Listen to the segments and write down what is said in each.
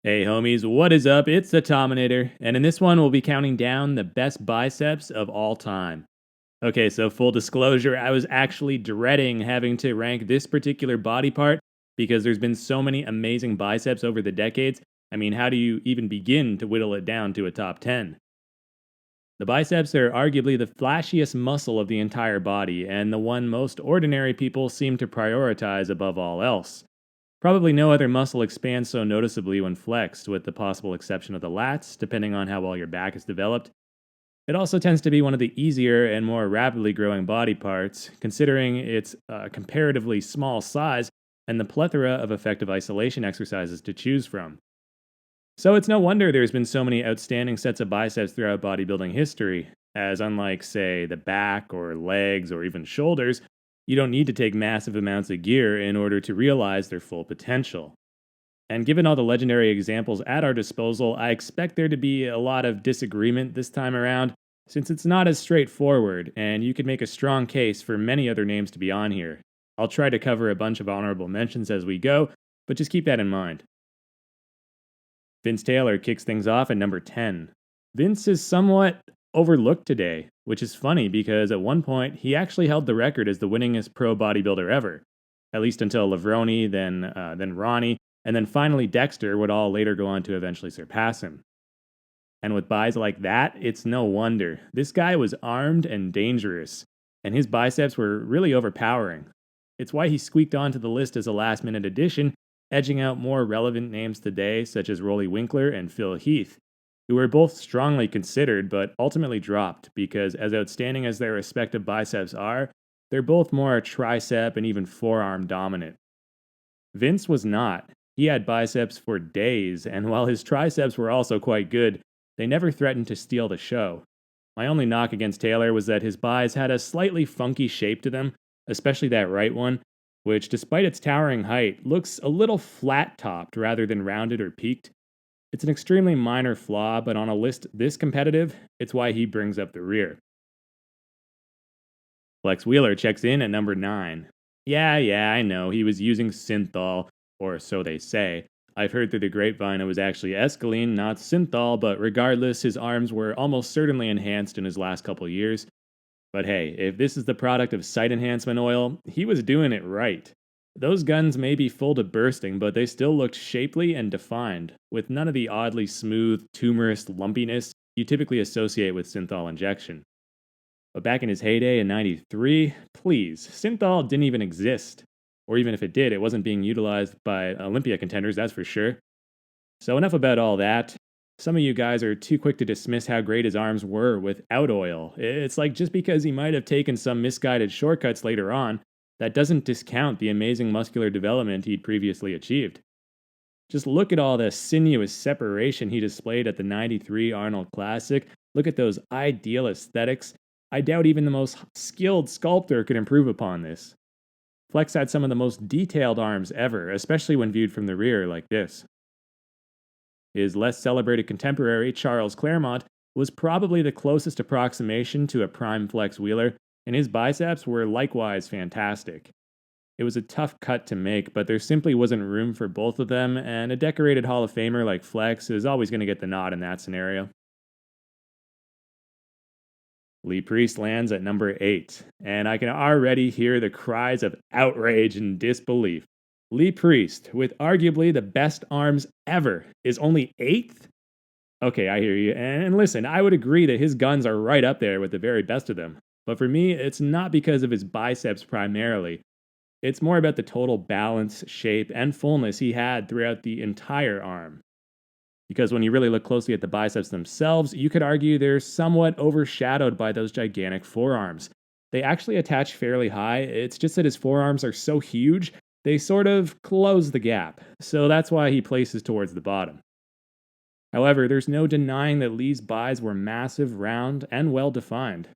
Hey homies, what is up? It's the Tominator, and in this one we'll be counting down the best biceps of all time. Okay, so full disclosure, I was actually dreading having to rank this particular body part because there's been so many amazing biceps over the decades. I mean, how do you even begin to whittle it down to a top 10? The biceps are arguably the flashiest muscle of the entire body, and the one most ordinary people seem to prioritize above all else. Probably no other muscle expands so noticeably when flexed, with the possible exception of the lats, depending on how well your back is developed. It also tends to be one of the easier and more rapidly growing body parts, considering its comparatively small size and the plethora of effective isolation exercises to choose from. So it's no wonder there's been so many outstanding sets of biceps throughout bodybuilding history, as unlike, say, the back or legs or even shoulders, you don't need to take massive amounts of gear in order to realize their full potential. And given all the legendary examples at our disposal, I expect there to be a lot of disagreement this time around, since it's not as straightforward, and you could make a strong case for many other names to be on here. I'll try to cover a bunch of honorable mentions as we go, but just keep that in mind. Vince Taylor kicks things off at number 10. Vince is somewhat overlooked today, which is funny because at one point he actually held the record as the winningest pro bodybuilder ever, at least until Lavroni, then Ronnie, and then finally Dexter would all later go on to eventually surpass him. And with buys like that, it's no wonder. This guy was armed and dangerous, and his biceps were really overpowering. It's why he squeaked onto the list as a last minute addition, edging out more relevant names today, such as Rolly Winkler and Phil Heath, who were both strongly considered but ultimately dropped because, as outstanding as their respective biceps are, they're both more tricep and even forearm dominant. Vince was not. He had biceps for days, and while his triceps were also quite good, they never threatened to steal the show. My only knock against Taylor was that his buys had a slightly funky shape to them, especially that right one, which, despite its towering height, looks a little flat topped rather than rounded or peaked. It's an extremely minor flaw, but on a list this competitive, it's why he brings up the rear. Flex Wheeler checks in at number 9. Yeah, I know, he was using synthol, or so they say. I've heard through the grapevine it was actually escalene, not synthol, but regardless, his arms were almost certainly enhanced in his last couple years. But hey, if this is the product of site enhancement oil, he was doing it right. Those guns may be full to bursting, but they still looked shapely and defined, with none of the oddly smooth, tumorous lumpiness you typically associate with synthol injection. But back in his heyday in '93, please, synthol didn't even exist. Or even if it did, it wasn't being utilized by Olympia contenders, that's for sure. So enough about all that. Some of you guys are too quick to dismiss how great his arms were without oil. It's like just because he might have taken some misguided shortcuts later on, that doesn't discount the amazing muscular development he'd previously achieved. Just look at all the sinuous separation he displayed at the '93 Arnold Classic. Look at those ideal aesthetics. I doubt even the most skilled sculptor could improve upon this. Flex had some of the most detailed arms ever, especially when viewed from the rear like this. His less celebrated contemporary, Charles Claremont, was probably the closest approximation to a prime Flex Wheeler, and his biceps were likewise fantastic. It was a tough cut to make, but there simply wasn't room for both of them, and a decorated Hall of Famer like Flex is always going to get the nod in that scenario. Lee Priest lands at number 8, and I can already hear the cries of outrage and disbelief. Lee Priest, with arguably the best arms ever, is only 8th? Okay, I hear you. And listen, I would agree that his guns are right up there with the very best of them. But for me, it's not because of his biceps primarily. It's more about the total balance, shape, and fullness he had throughout the entire arm. Because when you really look closely at the biceps themselves, you could argue they're somewhat overshadowed by those gigantic forearms. They actually attach fairly high, it's just that his forearms are so huge, they sort of close the gap, so that's why he places towards the bottom. However, there's no denying that Lee's buys were massive, round, and well defined.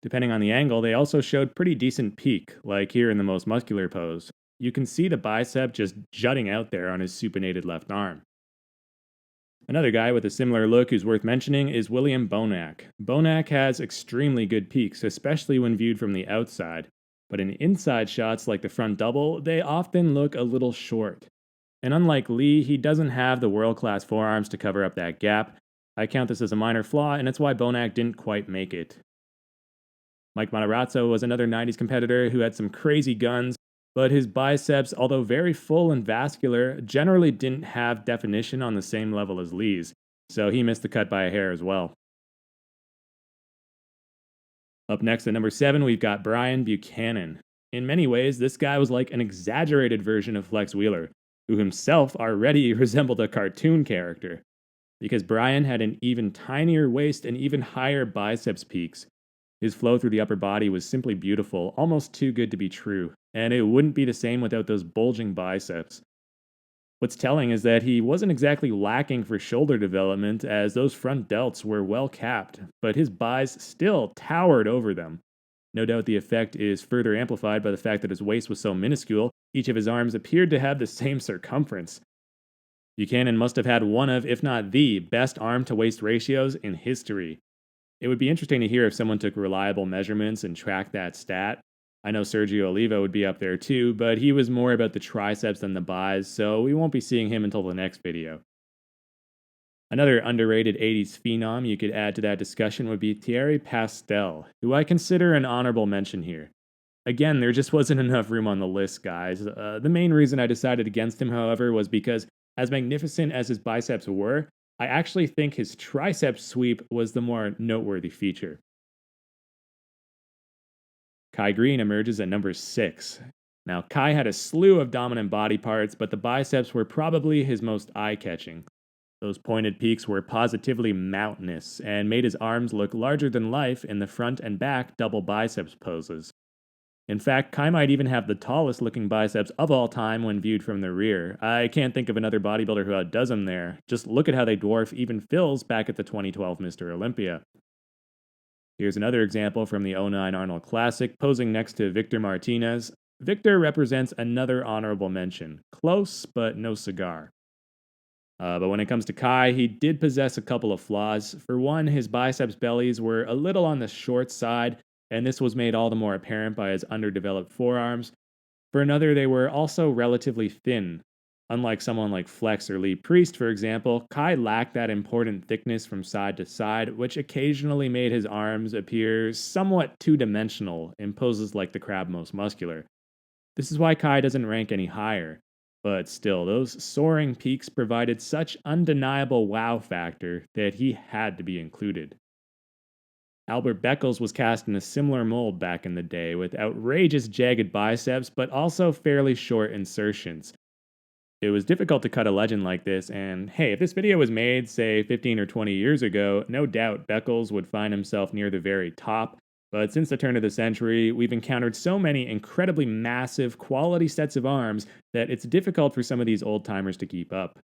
Depending on the angle, they also showed pretty decent peak, like here in the most muscular pose. You can see the bicep just jutting out there on his supinated left arm. Another guy with a similar look who's worth mentioning is William Bonac. Bonac has extremely good peaks, especially when viewed from the outside, but in inside shots like the front double, they often look a little short. And unlike Lee, he doesn't have the world class forearms to cover up that gap. I count this as a minor flaw, and it's why Bonac didn't quite make it. Mike Matarazzo was another 90s competitor who had some crazy guns, but his biceps, although very full and vascular, generally didn't have definition on the same level as Lee's, so he missed the cut by a hair as well. Up next at number 7, we've got Brian Buchanan. In many ways, this guy was like an exaggerated version of Flex Wheeler, who himself already resembled a cartoon character. Because Brian had an even tinier waist and even higher biceps peaks. His flow through the upper body was simply beautiful, almost too good to be true, and it wouldn't be the same without those bulging biceps. What's telling is that he wasn't exactly lacking for shoulder development, as those front delts were well capped, but his bis still towered over them. No doubt the effect is further amplified by the fact that his waist was so minuscule, each of his arms appeared to have the same circumference. Buchanan must have had one of, if not the, best arm to waist ratios in history. It would be interesting to hear if someone took reliable measurements and tracked that stat. I know Sergio Oliva would be up there too, but he was more about the triceps than the bis, so we won't be seeing him until the next video. Another underrated 80s phenom you could add to that discussion would be Thierry Pastel, who I consider an honorable mention here. Again, there just wasn't enough room on the list, guys. The main reason I decided against him, however, was because, as magnificent as his biceps were, I actually think his tricep sweep was the more noteworthy feature. Kai Green emerges at number 6. Now, Kai had a slew of dominant body parts, but the biceps were probably his most eye-catching. Those pointed peaks were positively mountainous and made his arms look larger than life in the front and back double biceps poses. In fact, Kai might even have the tallest looking biceps of all time when viewed from the rear. I can't think of another bodybuilder who outdoes him there. Just look at how they dwarf even Phil's back at the 2012 Mr. Olympia. Here's another example from the '09 Arnold Classic, posing next to Victor Martinez. Victor represents another honorable mention. Close, but no cigar. But when it comes to Kai, he did possess a couple of flaws. For one, his biceps bellies were a little on the short side, and this was made all the more apparent by his underdeveloped forearms. For another, they were also relatively thin. Unlike someone like Flex or Lee Priest, for example, Kai lacked that important thickness from side to side, which occasionally made his arms appear somewhat two-dimensional in poses like the crab most muscular. This is why Kai doesn't rank any higher. But still, those soaring peaks provided such undeniable wow factor that he had to be included. Albert Beckles was cast in a similar mold back in the day, with outrageous jagged biceps, but also fairly short insertions. It was difficult to cut a legend like this, and hey, if this video was made, say, 15 or 20 years ago, no doubt Beckles would find himself near the very top. But since the turn of the century, we've encountered so many incredibly massive, quality sets of arms that it's difficult for some of these old timers to keep up.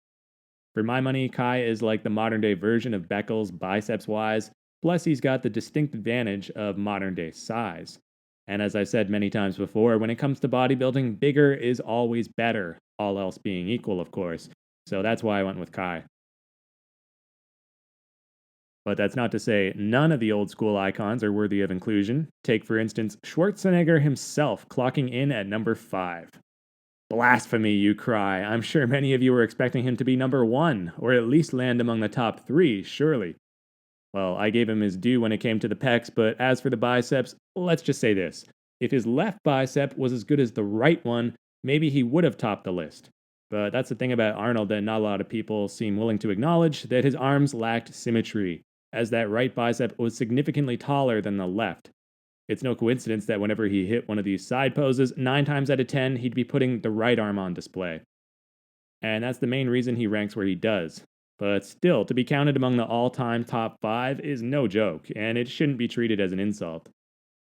For my money, Kai is like the modern day version of Beckles biceps wise, plus he's got the distinct advantage of modern day size. And as I've said many times before, when it comes to bodybuilding, bigger is always better, all else being equal, of course. So that's why I went with Kai. But that's not to say none of the old school icons are worthy of inclusion. Take, for instance, Schwarzenegger himself, clocking in at number 5. Blasphemy, you cry. I'm sure many of you were expecting him to be number 1, or at least land among the top 3, surely. Well, I gave him his due when it came to the pecs, but as for the biceps, let's just say this. If his left bicep was as good as the right one, maybe he would have topped the list. But that's the thing about Arnold that not a lot of people seem willing to acknowledge, that his arms lacked symmetry, as that right bicep was significantly taller than the left. It's no coincidence that whenever he hit one of these side poses, 9 times out of 10, he'd be putting the right arm on display. And that's the main reason he ranks where he does. But still, to be counted among the all-time top 5 is no joke, and it shouldn't be treated as an insult.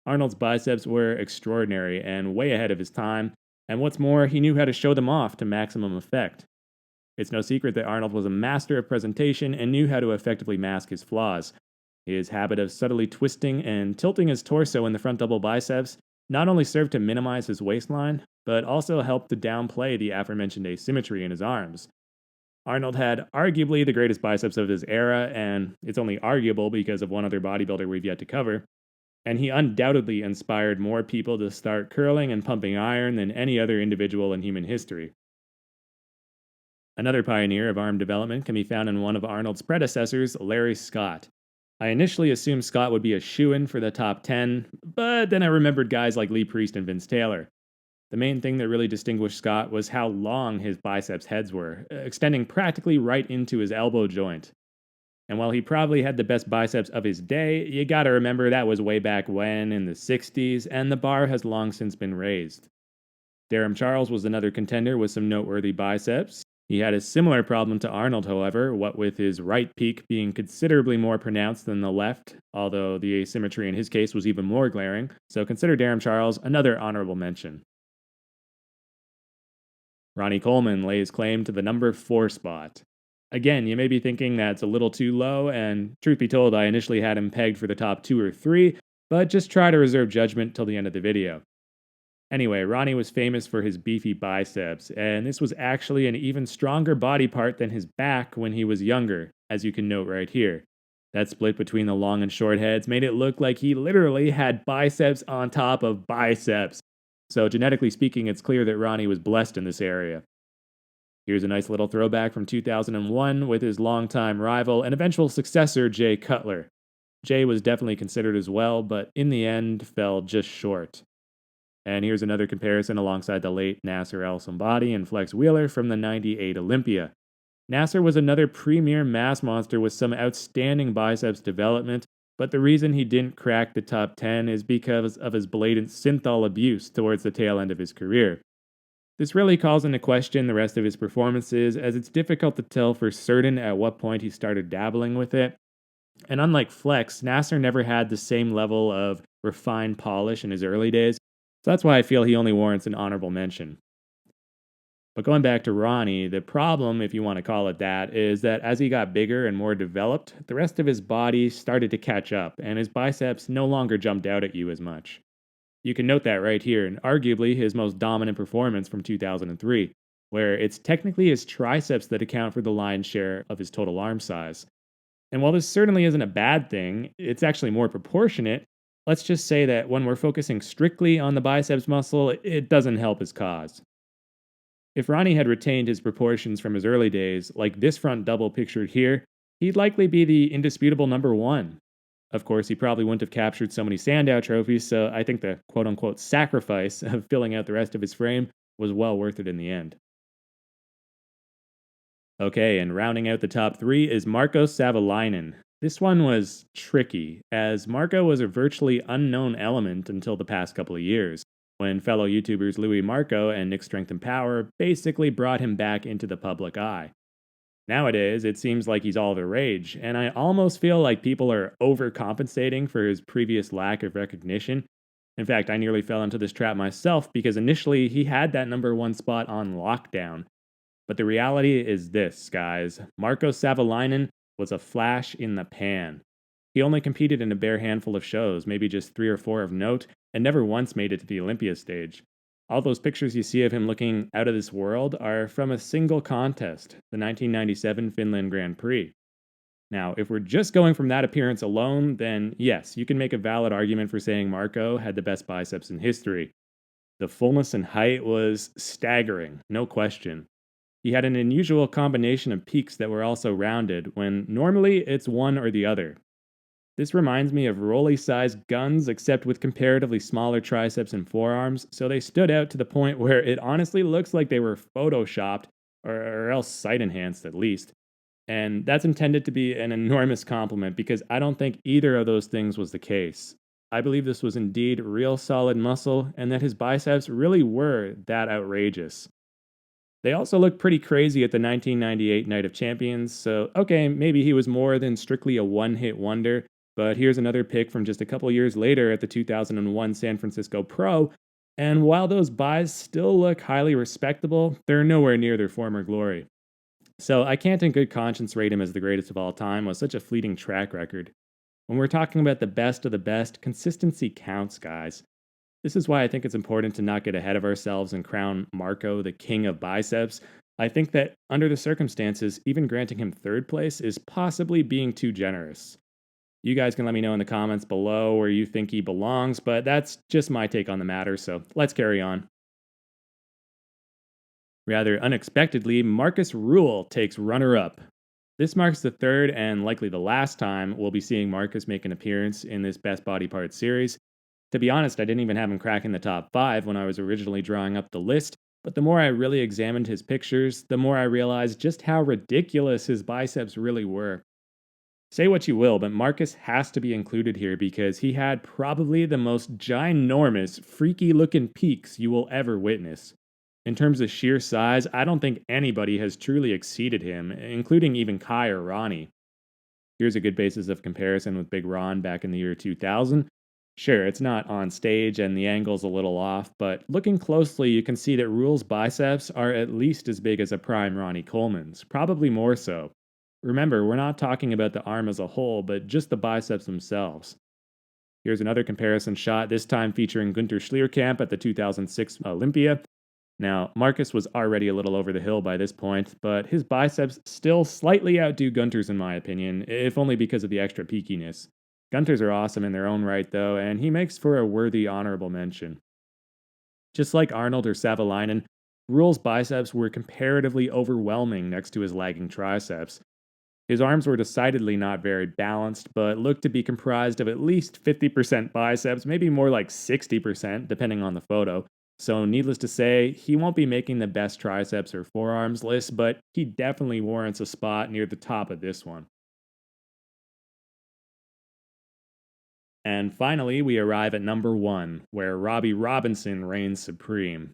Arnold's biceps were extraordinary and way ahead of his time, and what's more, he knew how to show them off to maximum effect. It's no secret that Arnold was a master of presentation and knew how to effectively mask his flaws. His habit of subtly twisting and tilting his torso in the front double biceps not only served to minimize his waistline, but also helped to downplay the aforementioned asymmetry in his arms. Arnold had arguably the greatest biceps of his era, and it's only arguable because of one other bodybuilder we've yet to cover, and he undoubtedly inspired more people to start curling and pumping iron than any other individual in human history. Another pioneer of arm development can be found in one of Arnold's predecessors, Larry Scott. I initially assumed Scott would be a shoo-in for the top 10, but then I remembered guys like Lee Priest and Vince Taylor. The main thing that really distinguished Scott was how long his biceps heads were, extending practically right into his elbow joint. And while he probably had the best biceps of his day, you gotta remember that was way back when, in the 60s, and the bar has long since been raised. Durham Charles was another contender with some noteworthy biceps. He had a similar problem to Arnold, however, what with his right peak being considerably more pronounced than the left, although the asymmetry in his case was even more glaring, so consider Durham Charles another honorable mention. Ronnie Coleman lays claim to the number 4 spot. Again, you may be thinking that's a little too low, and truth be told, I initially had him pegged for the top 2 or 3, but just try to reserve judgment till the end of the video. Anyway, Ronnie was famous for his beefy biceps, and this was actually an even stronger body part than his back when he was younger, as you can note right here. That split between the long and short heads made it look like he literally had biceps on top of biceps. So, genetically speaking, it's clear that Ronnie was blessed in this area. Here's a nice little throwback from 2001 with his longtime rival and eventual successor, Jay Cutler. Jay was definitely considered as well, but in the end fell just short. And here's another comparison alongside the late Nasser El Sombadi and Flex Wheeler from the '98 Olympia. Nasser was another premier mass monster with some outstanding biceps development, but the reason he didn't crack the top 10 is because of his blatant synthol abuse towards the tail end of his career. This really calls into question the rest of his performances, as it's difficult to tell for certain at what point he started dabbling with it. And unlike Flex, Nasser never had the same level of refined polish in his early days, so that's why I feel he only warrants an honorable mention. But going back to Ronnie, the problem, if you want to call it that, is that as he got bigger and more developed, the rest of his body started to catch up, and his biceps no longer jumped out at you as much. You can note that right here in arguably his most dominant performance from 2003, where it's technically his triceps that account for the lion's share of his total arm size. And while this certainly isn't a bad thing, it's actually more proportionate. Let's just say that when we're focusing strictly on the biceps muscle, it doesn't help his cause. If Ronnie had retained his proportions from his early days, like this front double pictured here, he'd likely be the indisputable number 1. Of course, he probably wouldn't have captured so many Sandow trophies, so I think the quote unquote sacrifice of filling out the rest of his frame was well worth it in the end. Okay, and rounding out the top 3 is Marco Savalainen. This one was tricky, as Marco was a virtually unknown element until the past couple of years, when fellow YouTubers Louis Marco and Nick Strength and Power basically brought him back into the public eye. Nowadays, it seems like he's all the rage, and I almost feel like people are overcompensating for his previous lack of recognition. In fact, I nearly fell into this trap myself because initially he had that number 1 spot on lockdown. But the reality is this, guys. Marco Savalainen was a flash in the pan. He only competed in a bare handful of shows, maybe just 3 or 4 of note, and never once made it to the Olympia stage. All those pictures you see of him looking out of this world are from a single contest, the 1997 Finland Grand Prix. Now, if we're just going from that appearance alone, then yes, you can make a valid argument for saying Marco had the best biceps in history. The fullness and height was staggering, no question. He had an unusual combination of peaks that were also rounded, when normally it's one or the other. This reminds me of Rolly-sized guns, except with comparatively smaller triceps and forearms, so they stood out to the point where it honestly looks like they were photoshopped, or else sight enhanced at least. And that's intended to be an enormous compliment because I don't think either of those things was the case. I believe this was indeed real solid muscle, and that his biceps really were that outrageous. They also looked pretty crazy at the 1998 Night of Champions, so okay, maybe he was more than strictly a one-hit wonder, but here's another pick from just a couple years later at the 2001 San Francisco Pro, and while those buys still look highly respectable, they're nowhere near their former glory. So I can't in good conscience rate him as the greatest of all time with such a fleeting track record. When we're talking about the best of the best, consistency counts, guys. This is why I think it's important to not get ahead of ourselves and crown Marco the king of biceps. I think that under the circumstances, even granting him third place is possibly being too generous. You guys can let me know in the comments below where you think he belongs, but that's just my take on the matter, so let's carry on. Rather unexpectedly, Marcus Rule takes runner up. This marks the third and likely the last time we'll be seeing Marcus make an appearance in this Best Body Parts series. To be honest, I didn't even have him cracking the top 5 when I was originally drawing up the list, but the more I really examined his pictures, the more I realized just how ridiculous his biceps really were. Say what you will, but Marcus has to be included here because he had probably the most ginormous, freaky looking peaks you will ever witness. In terms of sheer size, I don't think anybody has truly exceeded him, including even Kai or Ronnie. Here's a good basis of comparison with Big Ron back in the year 2000. Sure, it's not on stage and the angle's a little off, but looking closely, you can see that Rule's biceps are at least as big as a prime Ronnie Coleman's, probably more so. Remember, we're not talking about the arm as a whole, but just the biceps themselves. Here's another comparison shot, this time featuring Gunter Schlierkamp at the 2006 Olympia. Now, Marcus was already a little over the hill by this point, but his biceps still slightly outdo Gunter's in my opinion, if only because of the extra peakiness. Gunter's are awesome in their own right though, and he makes for a worthy honorable mention. Just like Arnold or Savalainen, Rule's biceps were comparatively overwhelming next to his lagging triceps. His arms were decidedly not very balanced, but looked to be comprised of at least 50% biceps, maybe more like 60%, depending on the photo. So, needless to say, he won't be making the best triceps or forearms list, but he definitely warrants a spot near the top of this one. And finally, we arrive at number 1, where Robbie Robinson reigns supreme.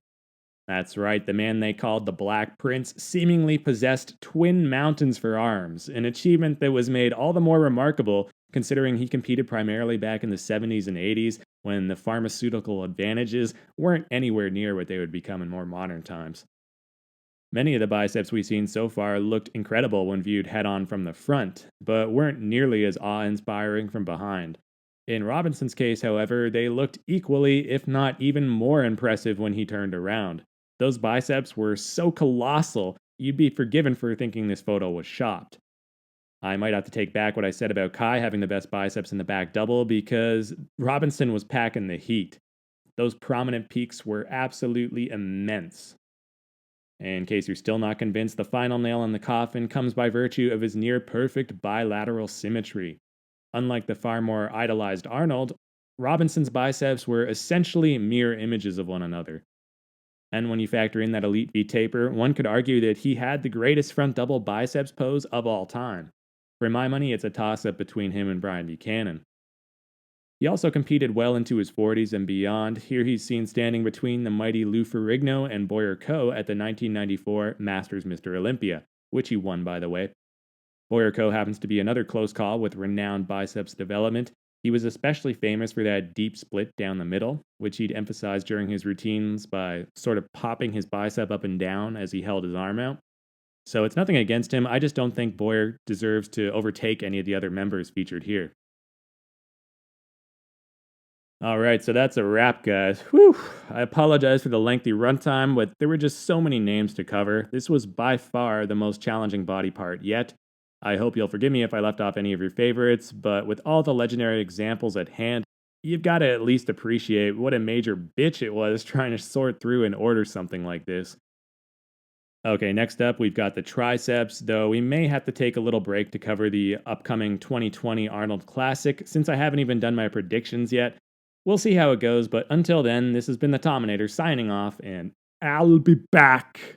That's right, the man they called the Black Prince seemingly possessed twin mountains for arms, an achievement that was made all the more remarkable considering he competed primarily back in the 70s and 80s when the pharmaceutical advantages weren't anywhere near what they would become in more modern times. Many of the biceps we've seen so far looked incredible when viewed head on from the front, but weren't nearly as awe inspiring from behind. In Robinson's case, however, they looked equally, if not even more impressive when he turned around. Those biceps were so colossal, you'd be forgiven for thinking this photo was shopped. I might have to take back what I said about Kai having the best biceps in the back double because Robinson was packing the heat. Those prominent peaks were absolutely immense. In case you're still not convinced, the final nail in the coffin comes by virtue of his near perfect bilateral symmetry. Unlike the far more idolized Arnold, Robinson's biceps were essentially mirror images of one another. And when you factor in that Elite V taper, one could argue that he had the greatest front double biceps pose of all time. For my money, it's a toss up between him and Brian Buchanan. He also competed well into his 40s and beyond. Here he's seen standing between the mighty Lou Ferrigno and Boyer Coe at the 1994 Masters Mr. Olympia, which he won, by the way. Boyer Coe happens to be another close call with renowned biceps development. He was especially famous for that deep split down the middle, which he'd emphasize during his routines by sort of popping his bicep up and down as he held his arm out. So it's nothing against him, I just don't think Boyer deserves to overtake any of the other members featured here. All right, so that's a wrap, guys. Whew. I apologize for the lengthy runtime, but there were just so many names to cover. This was by far the most challenging body part yet. I hope you'll forgive me if I left off any of your favorites, but with all the legendary examples at hand, you've got to at least appreciate what a major bitch it was trying to sort through and order something like this. Okay, next up, we've got the triceps, though we may have to take a little break to cover the upcoming 2020 Arnold Classic since I haven't even done my predictions yet. We'll see how it goes, but until then, this has been the Tominator signing off, and I'll be back.